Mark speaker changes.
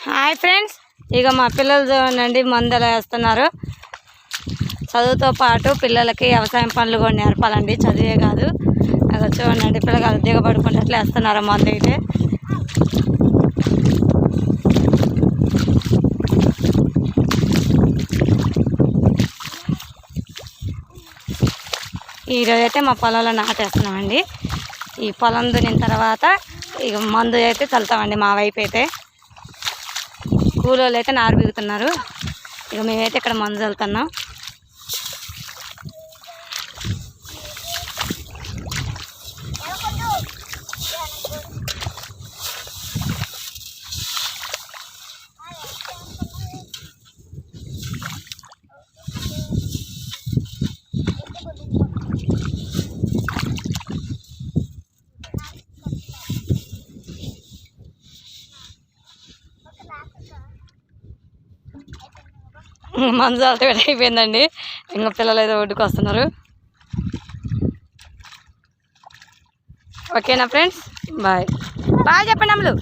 Speaker 1: Hi friends, ఇక మా పిల్లలు చూడండి మందులు వేస్తున్నారు. చదువుతో పాటు పిల్లలకి వ్యవసాయం పనులు కూడా నేర్పాలండి, చదివే కాదు. అక్కడ చూడండి పిల్లలు దిగబడుకున్నట్లు వేస్తున్నారు మందు అయితే. ఈరోజైతే మా పొలంలో నాటేస్తున్నామండి. ఈ పొలం దున్నిన తర్వాత ఇక మందు అయితే చల్లుతామండి. మా వైపు అయితే కూలోళ్ళు అయితే నారు బిగుతున్నారు. ఇక మేమైతే ఇక్కడ మందు చల్లుతున్నాం. మందు చల్లితే అయిపోయిందండి. ఇంకా పిల్లలు అయితే ఒడ్డుకు వస్తున్నారు. ఓకేనా ఫ్రెండ్స్, బాయ్ బాయ్ చెప్పండి అమ్ములు.